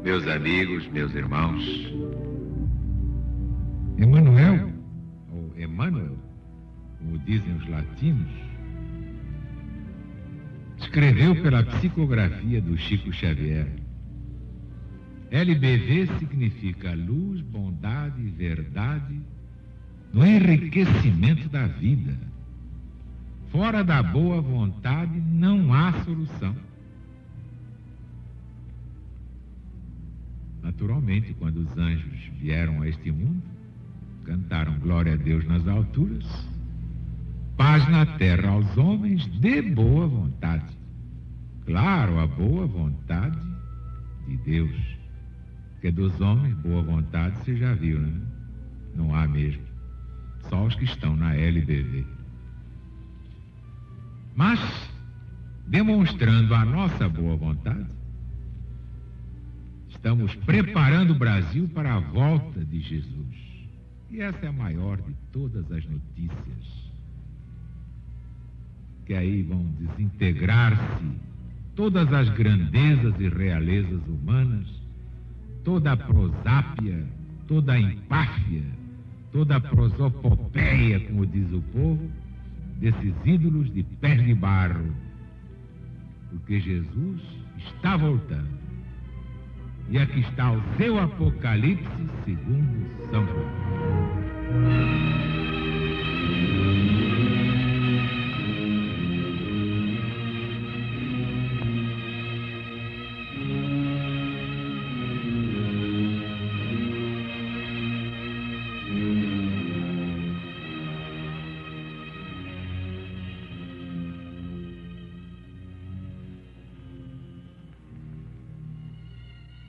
Meus amigos, meus irmãos, Emmanuel, ou Emmanuel, como dizem os latinos, escreveu pela psicografia do Chico Xavier. LBV significa luz, bondade e verdade no enriquecimento da vida. Fora da boa vontade não há solução. Naturalmente, quando os anjos vieram a este mundo, cantaram glória a Deus nas alturas, paz na terra aos homens de boa vontade. Claro, a boa vontade de Deus, porque dos homens, boa vontade, você já viu, né? Não há mesmo. Só os que estão na LBV. Mas, demonstrando a nossa boa vontade, estamos preparando o Brasil para a volta de Jesus. E essa é a maior de todas as notícias. Que aí vão desintegrar-se todas as grandezas e realezas humanas, toda a prosápia, toda a empáfia, toda a prosopopeia, como diz o povo, desses ídolos de pés de barro. Porque Jesus está voltando. E aqui está o seu Apocalipse segundo São João.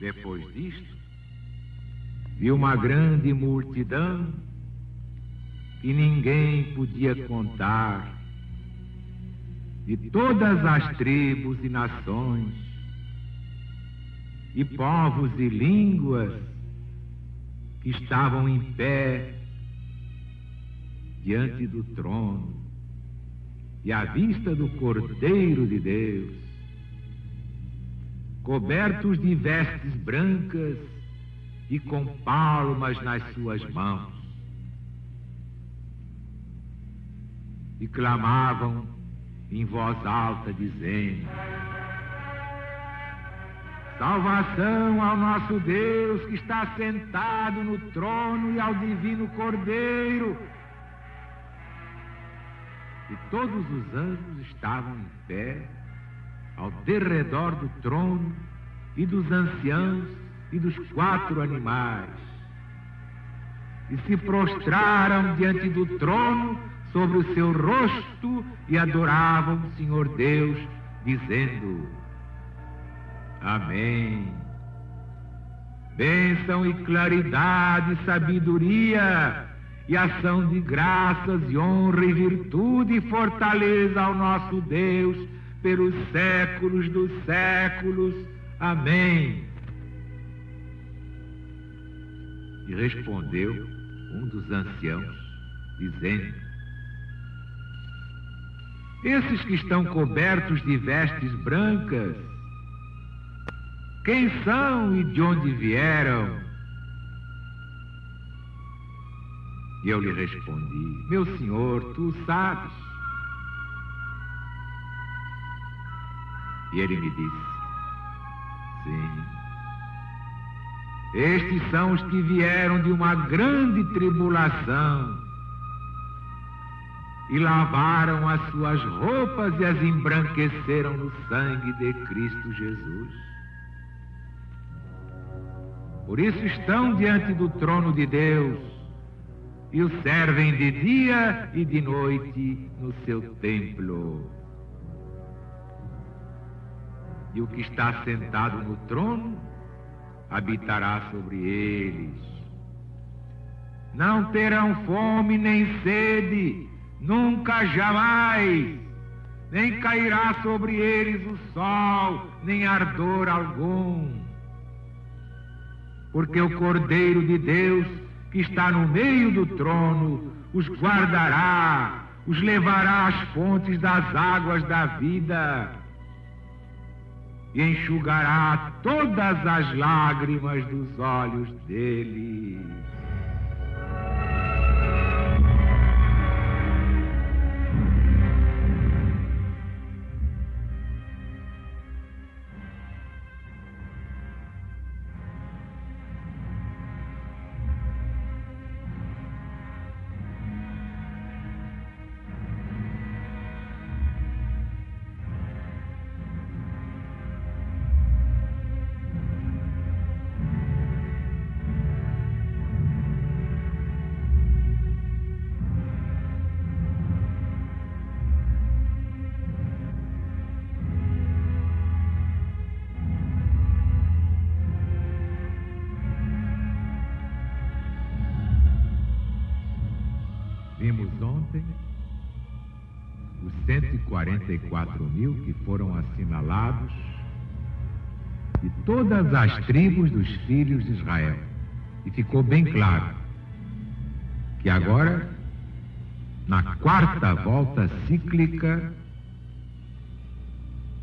Depois disto, vi uma grande multidão que ninguém podia contar, de todas as tribos e nações, e povos e línguas, que estavam em pé diante do trono e à vista do Cordeiro de Deus, cobertos de vestes brancas e com palmas nas suas mãos, e clamavam em voz alta, dizendo: salvação ao nosso Deus que está sentado no trono e ao divino Cordeiro. E todos os anjos estavam em pé ao derredor do trono e dos anciãos e dos 4 animais, e se prostraram diante do trono sobre o seu rosto e adoravam o Senhor Deus, dizendo: Amém. Bênção e claridade, sabedoria e ação de graças e honra e virtude e fortaleza ao nosso Deus pelos séculos dos séculos. Amém. E respondeu um dos anciãos, dizendo: esses que estão cobertos de vestes brancas, quem são e de onde vieram? E eu lhe respondi: meu senhor, tu sabes. E ele me disse: sim, estes são os que vieram de uma grande tribulação e lavaram as suas roupas e as embranqueceram no sangue de Cristo Jesus. Por isso estão diante do trono de Deus e o servem de dia e de noite no seu templo. E o que está sentado no trono habitará sobre eles. Não terão fome nem sede, nunca jamais, nem cairá sobre eles o sol, nem ardor algum. Porque o Cordeiro de Deus, que está no meio do trono, os guardará, os levará às fontes das águas da vida, e enxugará todas as lágrimas dos olhos deles. Vimos ontem os 144 mil que foram assinalados de todas as tribos dos filhos de Israel. E ficou bem claro que agora, na quarta volta cíclica,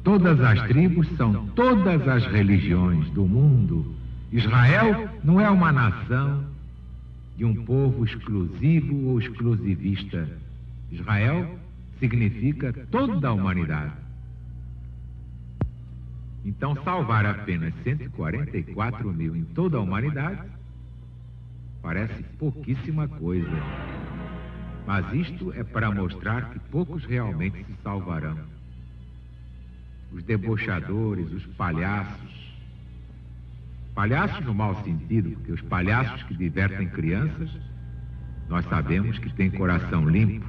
todas as tribos são todas as religiões do mundo. Israel não é uma nação de um povo exclusivo ou exclusivista. Israel significa toda a humanidade. Então, salvar apenas 144 mil em toda a humanidade parece pouquíssima coisa. Mas isto é para mostrar que poucos realmente se salvarão. Os debochadores, os palhaços no mau sentido, porque os palhaços que divertem crianças, nós sabemos que têm coração limpo.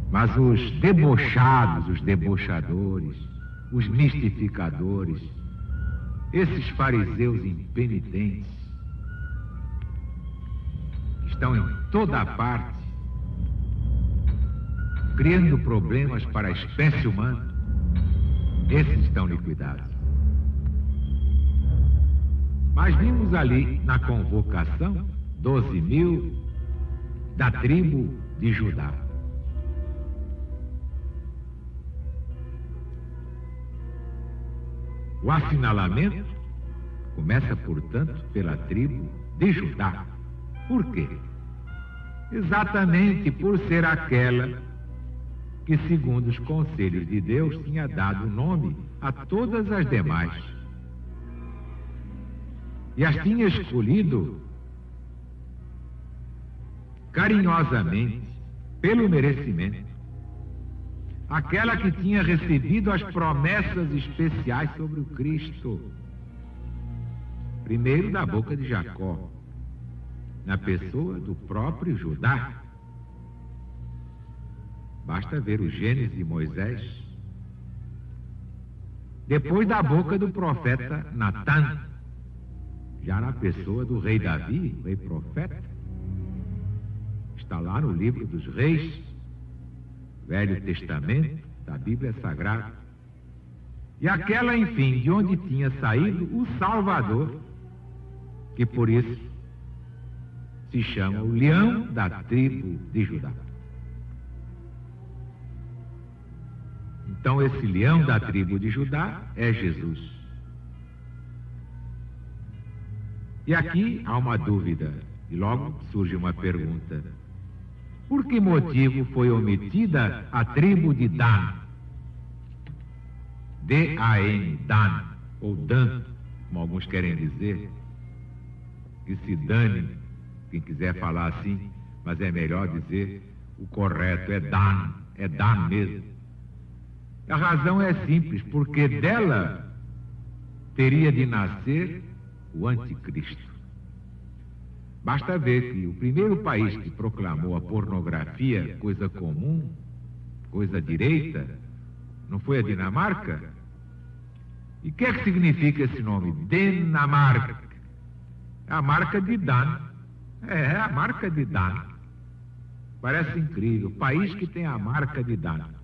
Mas os debochados, os debochadores, os mistificadores, esses fariseus impenitentes, que estão em toda a parte, criando problemas para a espécie humana, esses estão liquidados. Mas vimos ali na convocação 12 mil da tribo de Judá. O assinalamento começa, portanto, pela tribo de Judá. Por quê? Exatamente por ser aquela que, segundo os conselhos de Deus, tinha dado nome a todas as demais. E as tinha escolhido carinhosamente, pelo merecimento. Aquela que tinha recebido as promessas especiais sobre o Cristo. Primeiro da boca de Jacó, na pessoa do próprio Judá. Basta ver o Gênesis de Moisés. Depois da boca do profeta Natã, já na pessoa do rei Davi, rei profeta. Está lá no livro dos Reis, Velho Testamento, da Bíblia Sagrada. E aquela, enfim, de onde tinha saído o Salvador, que por isso se chama o leão da tribo de Judá. Então, esse leão da tribo de Judá é Jesus. E aqui há uma dúvida, e logo surge uma pergunta. Por que motivo foi omitida a tribo de Dan? D-A-N, Dan, ou Dan, como alguns querem dizer. Que se dane, quem quiser falar assim, mas é melhor dizer o correto, é Dan mesmo. A razão é simples, porque dela teria de nascer o anticristo. Basta ver que o primeiro país que proclamou a pornografia coisa comum, coisa direita, não foi a Dinamarca? E o que é que significa esse nome? Dinamarca. É a marca de Dan. É a marca de Dan. Parece incrível. País que tem a marca de Dan.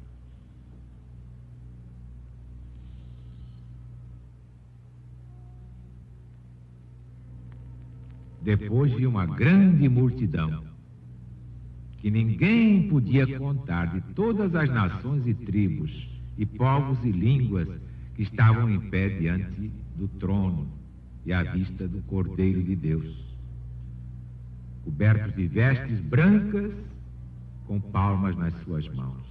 Depois de uma grande multidão, que ninguém podia contar, de todas as nações e tribos, e povos e línguas, que estavam em pé diante do trono e à vista do Cordeiro de Deus, cobertos de vestes brancas, com palmas nas suas mãos.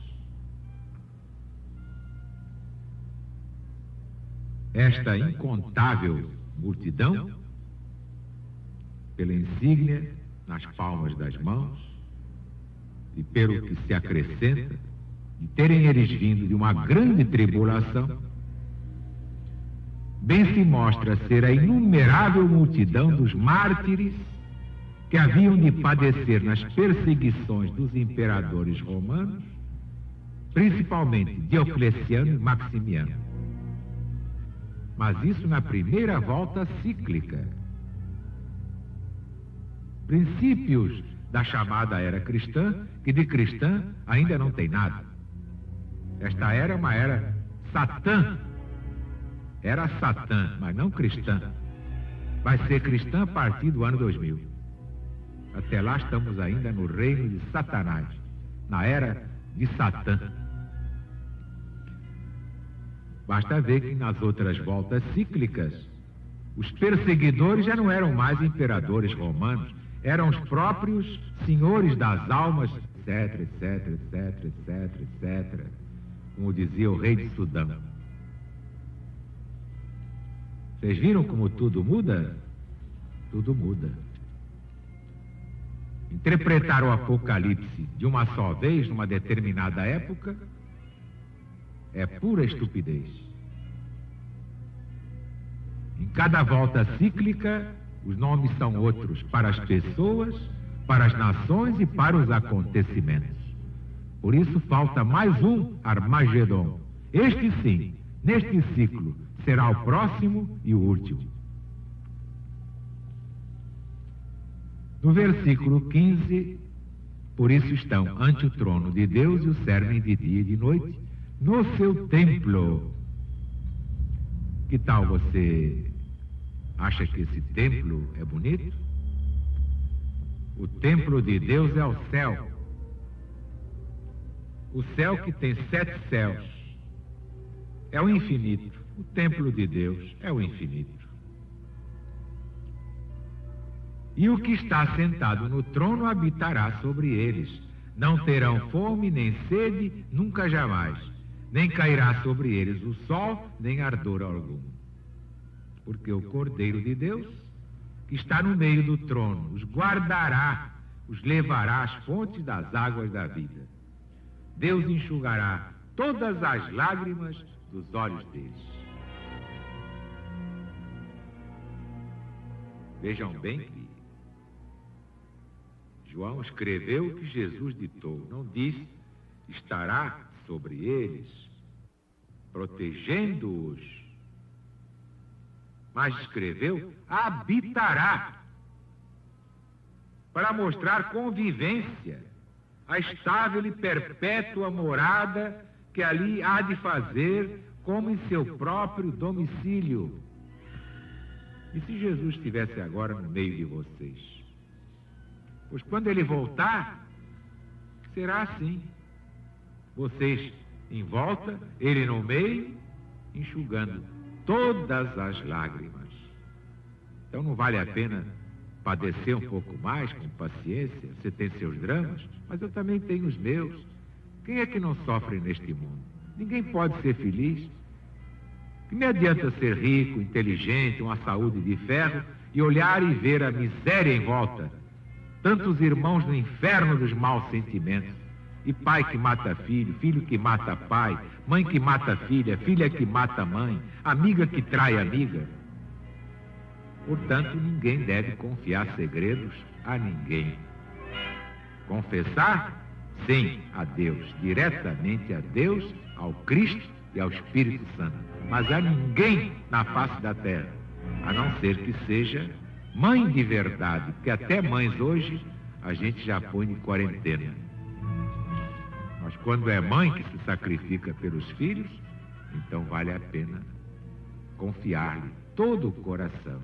Esta incontável multidão, pela insígnia nas palmas das mãos e pelo que se acrescenta de terem eles vindo de uma grande tribulação, bem se mostra ser a inumerável multidão dos mártires que haviam de padecer nas perseguições dos imperadores romanos, principalmente Diocleciano e Maximiano. Mas isso na primeira volta cíclica. Princípios da chamada era cristã, que de cristã ainda não tem nada. Esta era uma era satã. Era satã, mas não cristã. Vai ser cristã a partir do ano 2000. Até lá estamos ainda no reino de Satanás, na era de Satã. Basta ver que nas outras voltas cíclicas, os perseguidores já não eram mais imperadores romanos, eram os próprios senhores das almas, etc, etc, etc, etc, etc, como dizia o rei de Sudão. Vocês viram como tudo muda? Tudo muda. Interpretar o Apocalipse de uma só vez, numa determinada época, é pura estupidez. Em cada volta cíclica, os nomes são outros para as pessoas, para as nações e para os acontecimentos. Por isso falta mais um Armagedon. Este sim, neste ciclo, será o próximo e o último. No versículo 15, por isso estão ante o trono de Deus e o servem de dia e de noite no seu templo. Que tal você acha que esse templo é bonito? O templo de Deus é o céu. O céu que tem 7 céus é o infinito. O templo de Deus é o infinito. E o que está sentado no trono habitará sobre eles. Não terão fome nem sede, nunca jamais. Nem cairá sobre eles o sol, nem ardor algum. Porque o Cordeiro de Deus, que está no meio do trono, os guardará, os levará às fontes das águas da vida. Deus enxugará todas as lágrimas dos olhos deles. Vejam bem que João escreveu o que Jesus ditou, não disse estará sobre eles, protegendo-os, mas escreveu habitará, para mostrar convivência, a estável e perpétua morada que ali há de fazer como em seu próprio domicílio. E se Jesus estivesse agora no meio de vocês? Pois quando ele voltar, será assim. Vocês em volta, ele no meio, enxugando todas as lágrimas. Então não vale a pena padecer um pouco mais, com paciência. Você tem seus dramas, mas eu também tenho os meus. Quem é que não sofre neste mundo? Ninguém pode ser feliz. Que me adianta ser rico, inteligente, uma saúde de ferro e olhar e ver a miséria em volta? Tantos irmãos no inferno dos maus sentimentos. E pai que mata filho, filho que mata pai, mãe que mata filha, filha que mata mãe, amiga que trai amiga. Portanto, ninguém deve confiar segredos a ninguém. Confessar? Sim, a Deus, diretamente a Deus, ao Cristo e ao Espírito Santo. Mas a ninguém na face da terra, a não ser que seja mãe de verdade, porque até mães hoje a gente já põe de quarentena. Mas quando é mãe que se sacrifica pelos filhos, então vale a pena confiar-lhe todo o coração.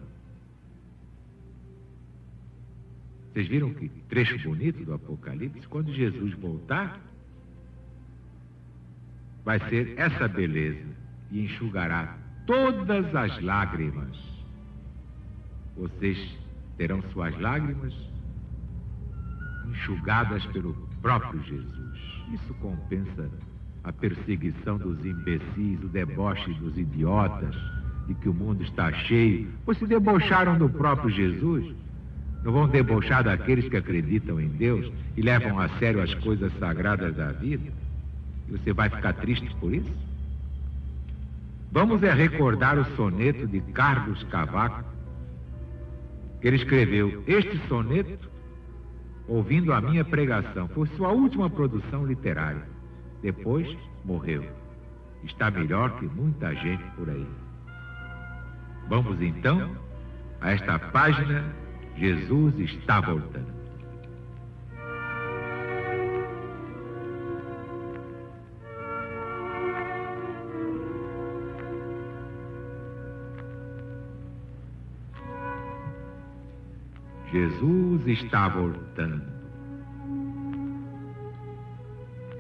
Vocês viram que trecho bonito do Apocalipse? Quando Jesus voltar, vai ser essa beleza. e enxugará todas as lágrimas. Vocês terão suas lágrimas enxugadas pelo próprio Jesus. Isso compensa a perseguição dos imbecis, o deboche dos idiotas, de que o mundo está cheio, pois se debocharam do próprio Jesus, não vão debochar daqueles que acreditam em Deus e levam a sério as coisas sagradas da vida? E você vai ficar triste por isso? Vamos recordar o soneto de Carlos Cavaco, que ele escreveu. Este soneto, ouvindo a minha pregação, foi sua última produção literária. Depois morreu. Está melhor que muita gente por aí. Vamos então a esta página. Jesus está voltando. Jesus está voltando.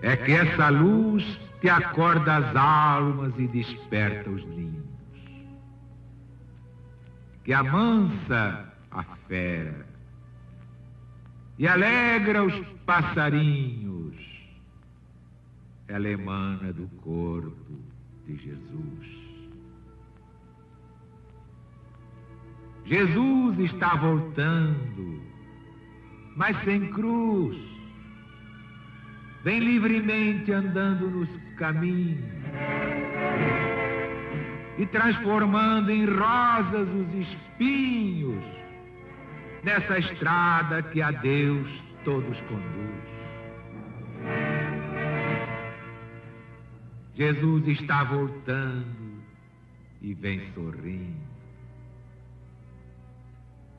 É que essa luz te acorda as almas e desperta os ninhos, que amansa a fera e alegra os passarinhos. Ela emana do corpo de Jesus. Jesus está voltando, mas sem cruz. Vem livremente andando nos caminhos e transformando em rosas os espinhos nessa estrada que a Deus todos conduz. Jesus está voltando e vem sorrindo.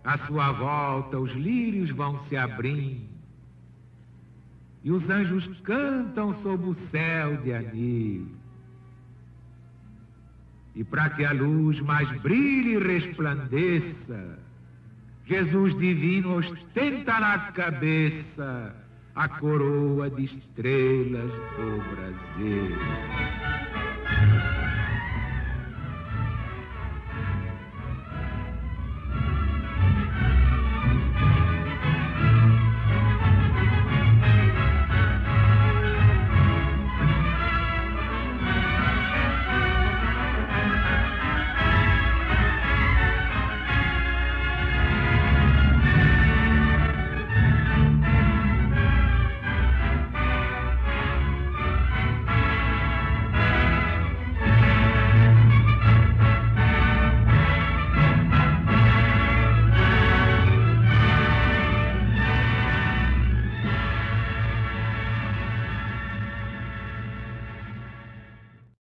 À sua volta os lírios vão se abrindo e os anjos cantam sob o céu de anil. E para que a luz mais brilhe e resplandeça, Jesus divino ostenta na cabeça a coroa de estrelas do Brasil.